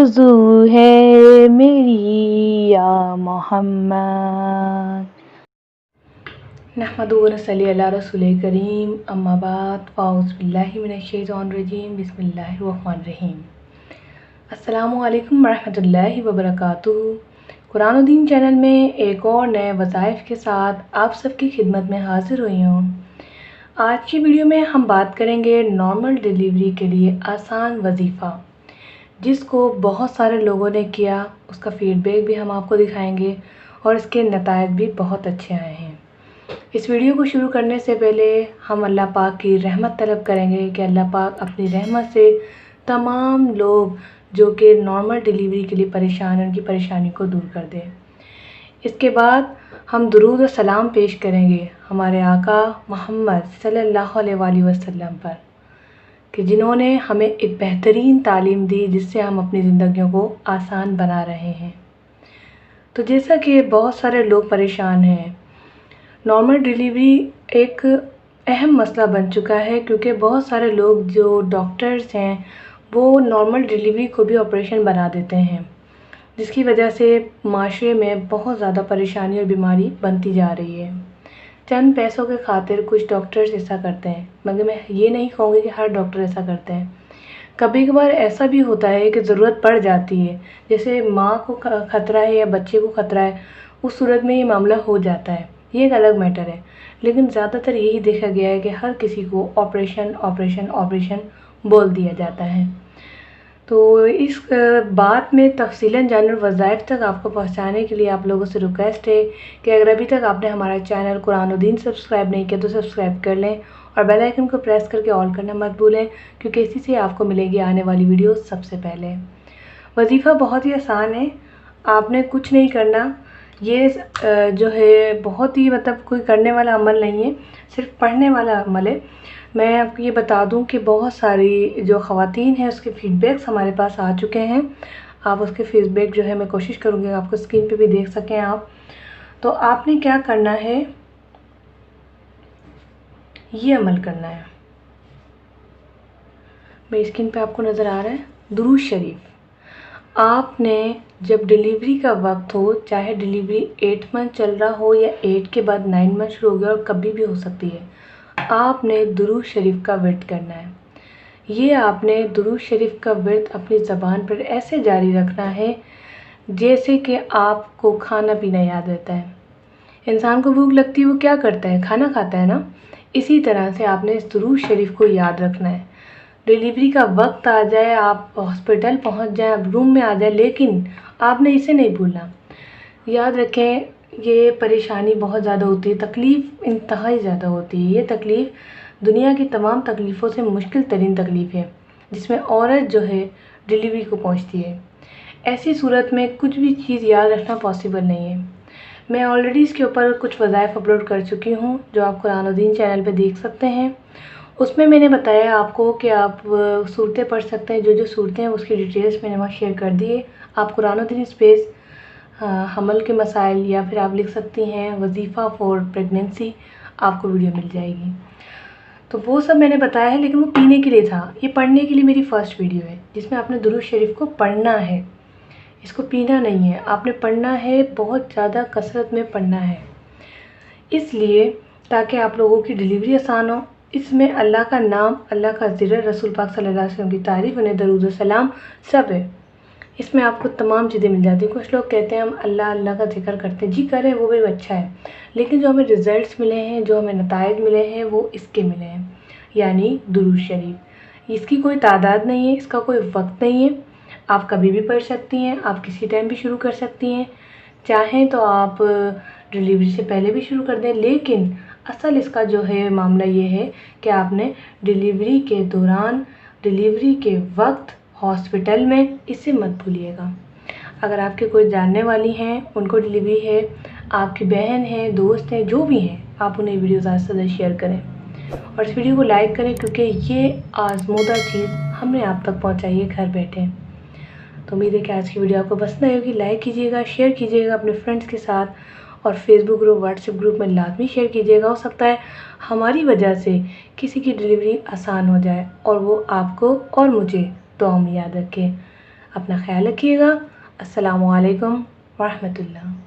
آرزو ہے میری یا محمد۔ نحمدہ و نصلی علی رسول کریم، اما بعد فاعوذ باللہ من الشیطان الرجیم، بسم اللہ الرحمن الرحیم۔ السلام علیکم ورحمۃ اللہ وبرکاتہ۔ قرآن و دین چینل میں ایک اور نئے وظائف کے ساتھ آپ سب کی خدمت میں حاضر ہوئی ہوں۔ آج کی ویڈیو میں ہم بات کریں گے نارمل ڈیلیوری کے لیے آسان وظیفہ، جس کو بہت سارے لوگوں نے کیا، اس کا فیڈ بیک بھی ہم آپ کو دکھائیں گے اور اس کے نتائج بھی بہت اچھے آئے ہیں۔ اس ویڈیو کو شروع کرنے سے پہلے ہم اللہ پاک کی رحمت طلب کریں گے کہ اللہ پاک اپنی رحمت سے تمام لوگ جو کہ نارمل ڈیلیوری کے لیے پریشان ہیں، ان کی پریشانی کو دور کر دے۔ اس کے بعد ہم درود و سلام پیش کریں گے ہمارے آقا محمد صلی اللہ علیہ وآلہ وسلم پر، کہ جنہوں نے ہمیں ایک بہترین تعلیم دی جس سے ہم اپنی زندگیوں کو آسان بنا رہے ہیں۔ تو جیسا کہ بہت سارے لوگ پریشان ہیں، نارمل ڈیلیوری ایک اہم مسئلہ بن چکا ہے، کیونکہ بہت سارے لوگ جو ڈاکٹرز ہیں وہ نارمل ڈیلیوری کو بھی آپریشن بنا دیتے ہیں، جس کی وجہ سے معاشرے میں بہت زیادہ پریشانی اور بیماری بنتی جا رہی ہے۔ چند پیسوں کے خاطر کچھ ڈاکٹرز ایسا کرتے ہیں، مگر میں یہ نہیں کہوں گی کہ ہر ڈاکٹر ایسا کرتے ہیں۔ کبھی کبھار ایسا بھی ہوتا ہے کہ ضرورت پڑ جاتی ہے، جیسے ماں کو خطرہ ہے یا بچے کو خطرہ ہے، اس صورت میں یہ معاملہ ہو جاتا ہے، یہ ایک الگ میٹر ہے۔ لیکن زیادہ تر یہی دیکھا گیا ہے کہ ہر کسی کو آپریشن آپریشن آپریشن بول دیا جاتا ہے۔ تو اس بات میں تفصیلاً جاننے اور وظائف تک آپ کو پہنچانے کے لیے آپ لوگوں سے ریکویسٹ ہے کہ اگر ابھی تک آپ نے ہمارا چینل قرآن و دین سبسکرائب نہیں کیا تو سبسکرائب کر لیں اور بیل آئیکن کو پریس کر کے آل کرنا مت بھولیں، کیونکہ اسی سے آپ کو ملے گی آنے والی ویڈیو سب سے پہلے۔ وظیفہ بہت ہی آسان ہے، آپ نے کچھ نہیں کرنا، یہ جو ہے بہت ہی کوئی کرنے والا عمل نہیں ہے، صرف پڑھنے والا عمل ہے۔ میں آپ کو یہ بتا دوں کہ بہت ساری جو خواتین ہیں اس کے فیڈ بیکس ہمارے پاس آ چکے ہیں۔ آپ اس کے فیڈ بیک جو ہے میں کوشش کروں گی آپ کو اسکرین پہ بھی دیکھ سکیں آپ۔ تو آپ نے کیا کرنا ہے، یہ عمل کرنا ہے، میری اسکرین پہ آپ کو نظر آ رہا ہے درود شریف۔ آپ نے جب ڈیلیوری کا وقت ہو، چاہے ڈیلیوری 8 منتھ چل رہا ہو یا 8 کے بعد 9 منتھ شروع ہو گیا اور کبھی بھی ہو سکتی ہے، آپ نے درود شریف کا ورد کرنا ہے۔ یہ آپ نے درود شریف کا ورد اپنی زبان پر ایسے جاری رکھنا ہے جیسے کہ آپ کو کھانا پینا یاد رہتا ہے۔ انسان کو بھوک لگتی ہے وہ کیا کرتا ہے، کھانا کھاتا ہے نا، اسی طرح سے آپ نے اس درود شریف کو یاد رکھنا ہے۔ ڈیلیوری کا وقت آ جائے، آپ ہاسپٹل پہنچ جائیں، آپ روم میں آ جائیں، لیکن آپ نے اسے نہیں بھولنا۔ یاد رکھیں یہ پریشانی بہت زیادہ ہوتی ہے، تکلیف انتہائی زیادہ ہوتی ہے۔ یہ تکلیف دنیا کی تمام تکلیفوں سے مشکل ترین تکلیف ہے جس میں عورت جو ہے ڈیلیوری کو پہنچتی ہے۔ ایسی صورت میں کچھ بھی چیز یاد رکھنا پاسبل نہیں ہے۔ میں آلریڈی اس کے اوپر کچھ وظائف اپلوڈ کر چکی ہوں جو آپ قرآن و دین چینل پہ دیکھ سکتے ہیں۔ اس میں نے بتایا آپ کو کہ آپ صورتیں پڑھ سکتے ہیں، جو صورتیں ہیں اس کی ڈیٹیلز میں نے وہاں شیئر کر دی ہے۔ آپ قرآن و دین اسپیس حمل کے مسائل یا پھر آپ لکھ سکتی ہیں وظیفہ فور پریگننسی، آپ کو ویڈیو مل جائے گی۔ تو وہ سب میں نے بتایا ہے، لیکن وہ پینے کے لیے تھا، یہ پڑھنے کے لیے میری فرسٹ ویڈیو ہے جس میں آپ نے درود شریف کو پڑھنا ہے، اس کو پینا نہیں ہے، آپ نے پڑھنا ہے، بہت زیادہ کثرت میں پڑھنا ہے، اس لیے تاکہ آپ لوگوں کی ڈیلیوری آسان ہو۔ اس میں اللہ کا نام، اللہ کا ذکر، رسول پاک صلی اللہ علیہ وسلم کی تعریف، انہیں درود و سلام سب ہے، اس میں آپ کو تمام چیزیں مل جاتی ہیں۔ کچھ لوگ کہتے ہیں ہم اللہ اللہ کا ذکر کرتے ہیں، جی کریں، وہ بھی اچھا ہے، لیکن جو ہمیں رزلٹس ملے ہیں، جو ہمیں نتائج ملے ہیں وہ اس کے ملے ہیں، یعنی درود شریف۔ اس کی کوئی تعداد نہیں ہے، اس کا کوئی وقت نہیں ہے، آپ کبھی بھی پڑھ سکتی ہیں، آپ کسی ٹائم بھی شروع کر سکتی ہیں، چاہیں تو آپ ڈیلیوری سے پہلے بھی شروع کر دیں، لیکن اصل اس کا جو ہے معاملہ یہ ہے کہ آپ نے ڈیلیوری کے دوران، ڈیلیوری کے وقت ہاسپٹل میں اسے مت بھولیے گا۔ اگر آپ کے کوئی جاننے والی ہیں، ان کو ڈیلیوری ہے، آپ کی بہن ہیں، دوست ہیں، جو بھی ہیں، آپ انہیں ویڈیو زیادہ سے زیادہ شیئر کریں اور اس ویڈیو کو لائک کریں، کیونکہ یہ آزمودہ چیز ہم نے آپ تک پہنچائی ہے گھر بیٹھے۔ تو امید ہے کہ آج کی ویڈیو آپ کو پسند آئے گی، لائک کیجیے گا، شیئر کیجیے گا اپنے فرینڈس کے ساتھ، اور فیس بک گروپ، واٹس ایپ گروپ میں لازمی شیئر کیجیے گا۔ ہو سکتا ہے ہماری وجہ سے کسی کی ڈیلیوری آسان ہو جائے اور وہ آپ کو اور مجھے دعاؤں میں یاد رکھے۔ اپنا خیال رکھیے گا۔ السلام علیکم ورحمۃ اللہ۔